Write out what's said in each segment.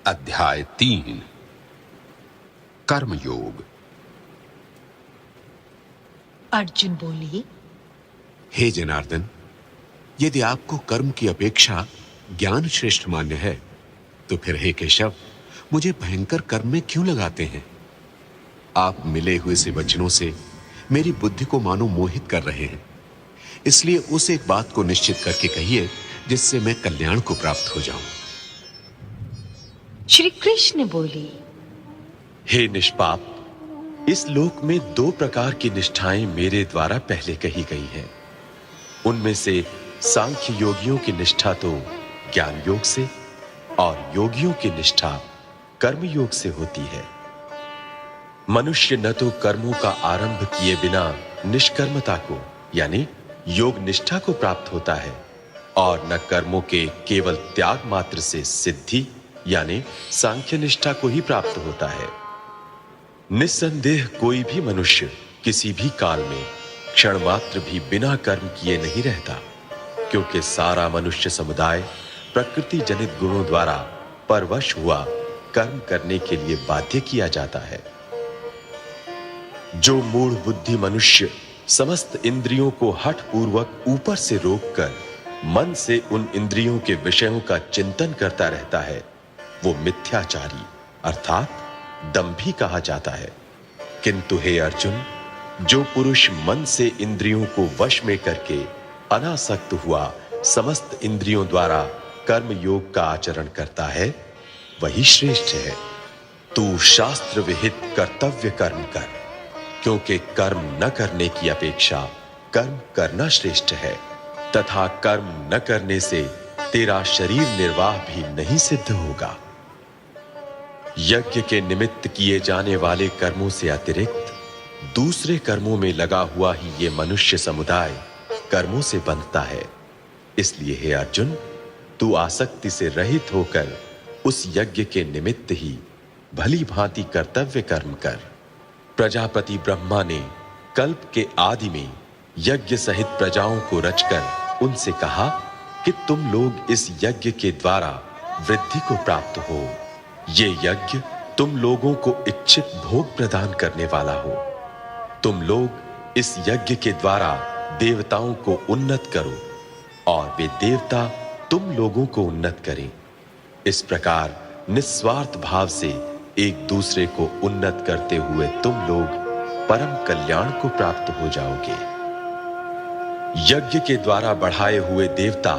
अध्याय 3 कर्मयोग। अर्जुन बोले, हे जनार्दन, यदि आपको कर्म की अपेक्षा ज्ञान श्रेष्ठ मान्य है तो फिर हे केशव, मुझे भयंकर कर्म में क्यों लगाते हैं? आप मिले हुए से वचनों से मेरी बुद्धि को मानो मोहित कर रहे हैं। इसलिए उस एक बात को निश्चित करके कहिए जिससे मैं कल्याण को प्राप्त हो जाऊं। श्री कृष्ण बोले, हे निष्पाप, इस लोक में 2 प्रकार की निष्ठाएं मेरे द्वारा पहले कही गई हैं। उनमें से सांख्य योगियों की निष्ठा तो ज्ञान योग से और योगियों की निष्ठा कर्म योग से होती है। मनुष्य न तो कर्मों का आरंभ किए बिना निष्कर्मता को यानी योग निष्ठा को प्राप्त होता है और न कर्मों के केवल त्याग मात्र से सिद्धि यानी सांख्य निष्ठा को ही प्राप्त होता है। निस्संदेह कोई भी मनुष्य किसी भी काल में क्षण मात्र भी बिना कर्म किए नहीं रहता, क्योंकि सारा मनुष्य समुदाय प्रकृति जनित गुणों द्वारा परवश हुआ कर्म करने के लिए बाध्य किया जाता है। जो मूढ़ बुद्धि मनुष्य समस्त इंद्रियों को हठ पूर्वक ऊपर से रोककर मन से उन इंद्रियों के विषयों का चिंतन करता रहता है, वो मिथ्याचारी अर्थात दंभी कहा जाता है। किंतु हे अर्जुन, जो पुरुष मन से इंद्रियों को वश में करके अनासक्त हुआ समस्त इंद्रियों द्वारा कर्म योग का आचरण करता है, वही श्रेष्ठ है। तू शास्त्र विहित कर्तव्य कर्म कर, क्योंकि कर्म न करने की अपेक्षा कर्म करना श्रेष्ठ है, तथा कर्म न करने से तेरा शरीर निर्वाह भी नहीं सिद्ध होगा। यज्ञ के निमित्त किए जाने वाले कर्मों से अतिरिक्त दूसरे कर्मों में लगा हुआ ही ये मनुष्य समुदाय कर्मों से बंधता है। इसलिए हे अर्जुन, तू आसक्ति से रहित होकर उस यज्ञ के निमित्त ही भली भांति कर्तव्य कर्म कर। प्रजापति ब्रह्मा ने कल्प के आदि में यज्ञ सहित प्रजाओं को रचकर उनसे कहा कि तुम लोग इस यज्ञ के द्वारा वृद्धि को प्राप्त हो। ये यज्ञ तुम लोगों को इच्छित भोग प्रदान करने वाला हो। तुम लोग इस यज्ञ के द्वारा देवताओं को उन्नत करो और वे देवता तुम लोगों को उन्नत करें। इस प्रकार निस्वार्थ भाव से एक दूसरे को उन्नत करते हुए तुम लोग परम कल्याण को प्राप्त हो जाओगे। यज्ञ के द्वारा बढ़ाए हुए देवता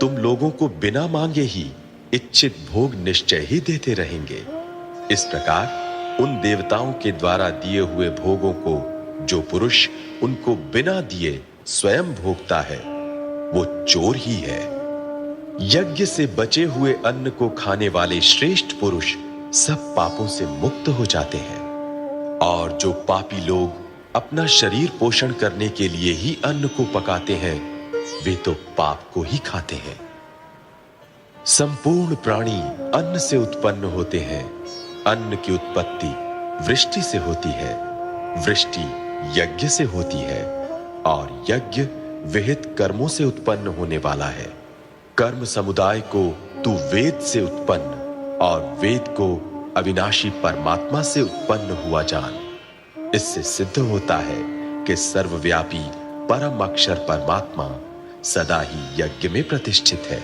तुम लोगों को बिना मांगे ही इच्छित भोग निश्चय ही देते रहेंगे। इस प्रकार उन देवताओं के द्वारा दिए हुए भोगों को जो पुरुष उनको बिना दिए स्वयं भोगता है, वो चोर ही है। यज्ञ से बचे हुए अन्न को खाने वाले श्रेष्ठ पुरुष सब पापों से मुक्त हो जाते हैं, और जो पापी लोग अपना शरीर पोषण करने के लिए ही अन्न को पकाते हैं, वे तो पाप को ही खाते हैं। संपूर्ण प्राणी अन्न से उत्पन्न होते हैं। अन्न की उत्पत्ति वृष्टि से होती है, वृष्टि यज्ञ से होती है, और यज्ञ विहित कर्मों से उत्पन्न होने वाला है। कर्म समुदाय को तू वेद से उत्पन्न और वेद को अविनाशी परमात्मा से उत्पन्न हुआ जान। इससे सिद्ध होता है कि सर्वव्यापी परम अक्षर परमात्मा सदा ही यज्ञ में प्रतिष्ठित है।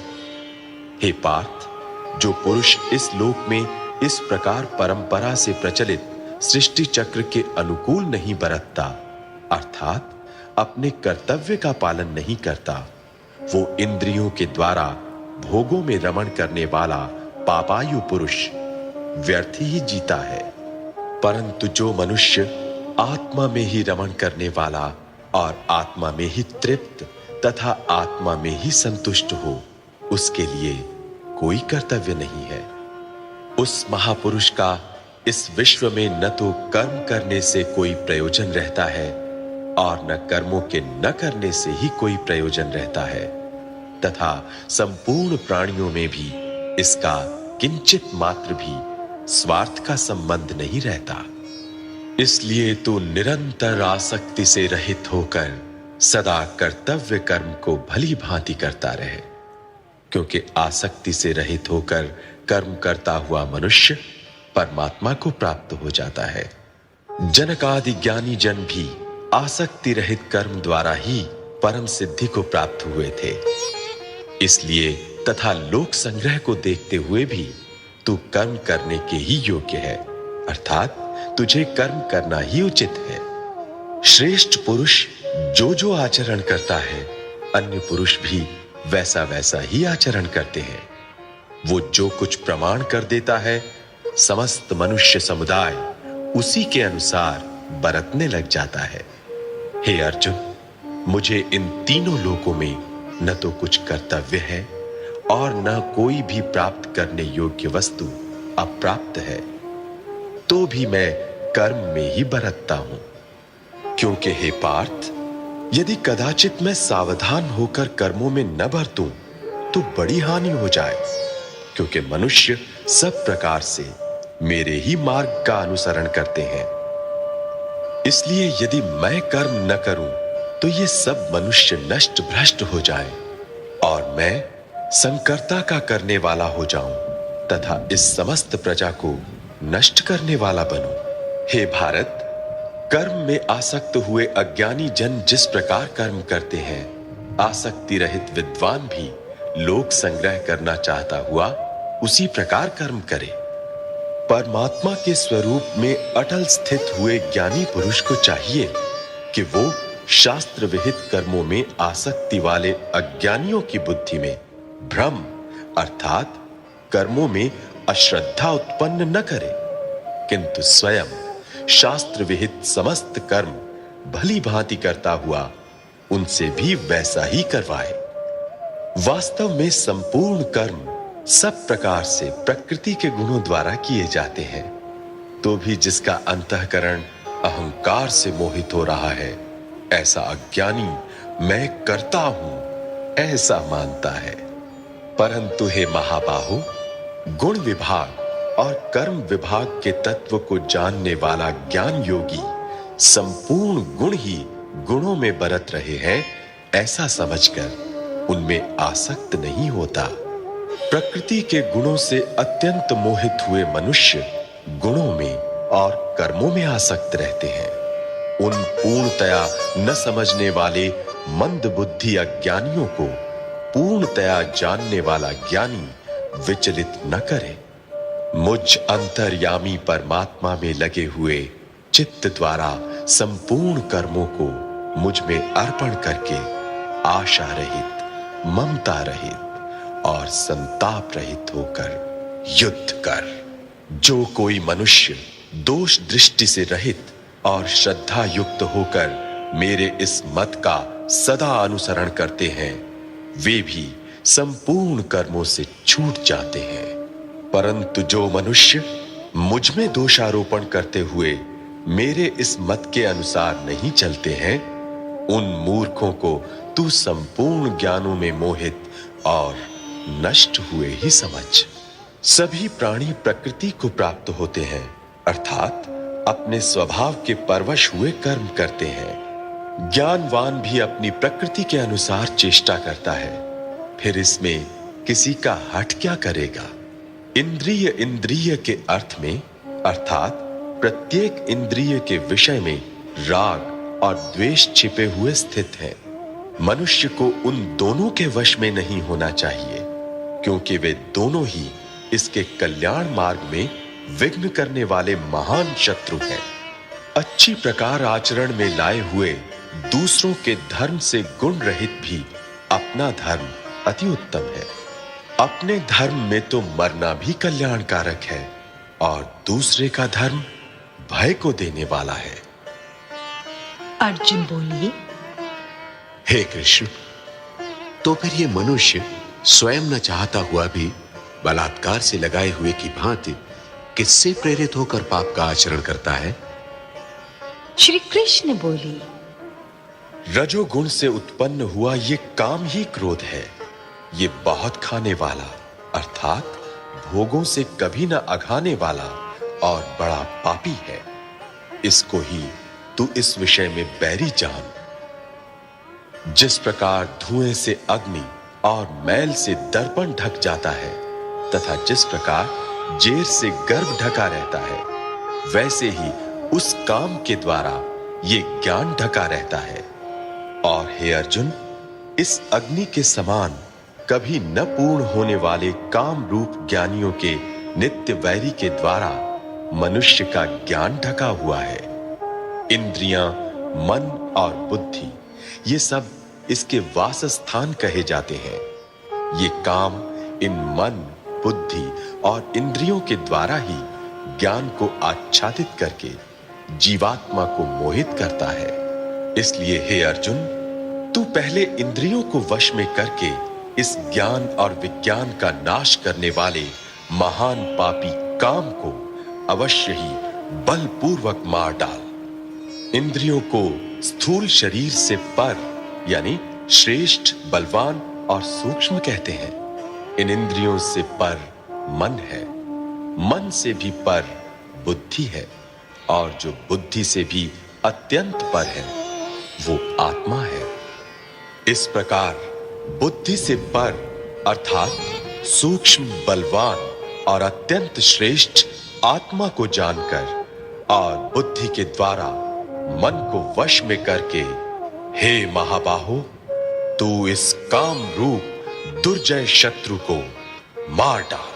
हे पार्थ, जो पुरुष इस लोक में इस प्रकार परंपरा से प्रचलित सृष्टि चक्र के अनुकूल नहीं बरतता, अर्थात अपने कर्तव्य का पालन नहीं करता, वो इंद्रियों के द्वारा भोगों में रमण करने वाला पापायु पुरुष व्यर्थ ही जीता है। परंतु जो मनुष्य आत्मा में ही रमण करने वाला और आत्मा में ही तृप्त तथा आत्मा में ही संतुष्ट हो, उसके लिए कोई कर्तव्य नहीं है। उस महापुरुष का इस विश्व में न तो कर्म करने से कोई प्रयोजन रहता है और न कर्मों के न करने से ही कोई प्रयोजन रहता है, तथा संपूर्ण प्राणियों में भी इसका किंचित मात्र भी स्वार्थ का संबंध नहीं रहता। इसलिए तू निरंतर आसक्ति से रहित होकर सदा कर्तव्य कर्म को भली भांति करता रहे, क्योंकि आसक्ति से रहित होकर कर्म करता हुआ मनुष्य परमात्मा को प्राप्त हो जाता है। जनक आदि ज्ञानी जन भी आसक्ति रहित कर्म द्वारा ही परम सिद्धि को प्राप्त हुए थे। इसलिए तथा लोक संग्रह को देखते हुए भी तू कर्म करने के ही योग्य है, अर्थात तुझे कर्म करना ही उचित है। श्रेष्ठ पुरुष जो जो आचरण करता है, अन्य पुरुष भी वैसा वैसा ही आचरण करते हैं। वो जो कुछ प्रमाण कर देता है, समस्त मनुष्य समुदाय उसी के अनुसार बरतने लग जाता है। हे अर्जुन, मुझे इन तीनों लोकों में न तो कुछ कर्तव्य है और न कोई भी प्राप्त करने योग्य वस्तु अप्राप्त है, तो भी मैं कर्म में ही बरतता हूं। क्योंकि हे पार्थ, यदि कदाचित मैं सावधान होकर कर्मों में न बरतूं तो बड़ी हानि हो जाए, क्योंकि मनुष्य सब प्रकार से मेरे ही मार्ग का अनुसरण करते हैं। इसलिए यदि मैं कर्म न करूं तो ये सब मनुष्य नष्ट भ्रष्ट हो जाए और मैं संकर्ता का करने वाला हो जाऊं तथा इस समस्त प्रजा को नष्ट करने वाला बनूं। हे भारत, कर्म में आसक्त हुए अज्ञानी जन जिस प्रकार कर्म करते हैं, आसक्ति रहित विद्वान भी लोक संग्रह करना चाहता हुआ उसी प्रकार कर्म करे। परमात्मा के स्वरूप में अटल स्थित हुए ज्ञानी पुरुष को चाहिए कि वो शास्त्र विहित कर्मों में आसक्ति वाले अज्ञानियों की बुद्धि में भ्रम अर्थात कर्मों में अश्रद्धा उत्पन्न न करे, किंतु स्वयं शास्त्र विहित समस्त कर्म भली भांति करता हुआ उनसे भी वैसा ही करवाए। वास्तव में संपूर्ण कर्म सब प्रकार से प्रकृति के गुणों द्वारा किए जाते हैं, तो भी जिसका अंतःकरण अहंकार से मोहित हो रहा है, ऐसा अज्ञानी मैं करता हूं ऐसा मानता है। परंतु हे महाबाहो, गुण विभाग और कर्म विभाग के तत्व को जानने वाला ज्ञान योगी संपूर्ण गुण ही गुणों में बरत रहे हैं ऐसा समझकर उनमें आसक्त नहीं होता। प्रकृति के गुणों से अत्यंत मोहित हुए मनुष्य गुणों में और कर्मों में आसक्त रहते हैं। उन पूर्णतया न समझने वाले मंद बुद्धि अज्ञानियों को पूर्णतया जानने वाला ज्ञानी विचलित न करे। मुझ अंतर्यामी परमात्मा में लगे हुए चित्त द्वारा संपूर्ण कर्मों को मुझ में अर्पण करके आशा रहित, ममता रहित और संताप रहित होकर युद्ध कर। जो कोई मनुष्य दोष दृष्टि से रहित और श्रद्धा युक्त होकर मेरे इस मत का सदा अनुसरण करते हैं, वे भी संपूर्ण कर्मों से छूट जाते हैं। परंतु जो मनुष्य मुझ में दोषारोपण करते हुए मेरे इस मत के अनुसार नहीं चलते हैं, उन मूर्खों को तू संपूर्ण ज्ञानों में मोहित और नष्ट हुए ही समझ। सभी प्राणी प्रकृति को प्राप्त होते हैं, अर्थात अपने स्वभाव के परवश हुए कर्म करते हैं। ज्ञानवान भी अपनी प्रकृति के अनुसार चेष्टा करता है, फिर इसमें किसी का हठ क्या करेगा। इंद्रिय इंद्रिय के अर्थ में अर्थात प्रत्येक इंद्रिय के विषय में राग और द्वेष छिपे हुए स्थित है। मनुष्य को उन दोनों के वश में नहीं होना चाहिए, क्योंकि वे दोनों ही इसके कल्याण मार्ग में विघ्न करने वाले महान शत्रु हैं। अच्छी प्रकार आचरण में लाए हुए दूसरों के धर्म से गुण रहित भी अपना धर्म अति उत्तम है। अपने धर्म में तो मरना भी कल्याणकारक है और दूसरे का धर्म भय को देने वाला है। अर्जुन बोले, हे कृष्ण, तो फिर ये मनुष्य स्वयं न चाहता हुआ भी बलात्कार से लगाए हुए की भांति किससे प्रेरित होकर पाप का आचरण करता है? श्री कृष्ण बोले, रजोगुण से उत्पन्न हुआ ये काम ही क्रोध है। ये बहुत खाने वाला अर्थात भोगों से कभी न अघाने वाला और बड़ा पापी है। इसको ही तू इस विषय में बैरी जान। जिस प्रकार धुएं से अग्नि और मैल से दर्पण ढक जाता है, तथा जिस प्रकार जेर से गर्भ ढका रहता है, वैसे ही उस काम के द्वारा ये ज्ञान ढका रहता है। और हे अर्जुन, इस अग्नि के समान कभी न पूर्ण होने वाले काम रूप ज्ञानियों के नित्य वैरी के द्वारा मनुष्य का ज्ञान ढका हुआ है। इंद्रियां, मन और बुद्धि, ये सब इसके वासस्थान कहे जाते हैं। ये काम इन मन, बुद्धि और इंद्रियों के द्वारा ही ज्ञान को आच्छादित करके जीवात्मा को मोहित करता है। इसलिए हे अर्जुन, तू पहले इंद्रियों को वश में करके इस ज्ञान और विज्ञान का नाश करने वाले महान पापी काम को अवश्य ही बलपूर्वक मार डाल। इंद्रियों को स्थूल शरीर से पर यानी श्रेष्ठ, बलवान और सूक्ष्म कहते हैं। इन इंद्रियों से पर मन है, मन से भी पर बुद्धि है, और जो बुद्धि से भी अत्यंत पर है वो आत्मा है। इस प्रकार बुद्धि से पर अर्थात सूक्ष्म, बलवान और अत्यंत श्रेष्ठ आत्मा को जानकर और बुद्धि के द्वारा मन को वश में करके, हे महाबाहो, तू इस काम रूप दुर्जय शत्रु को मार डाल।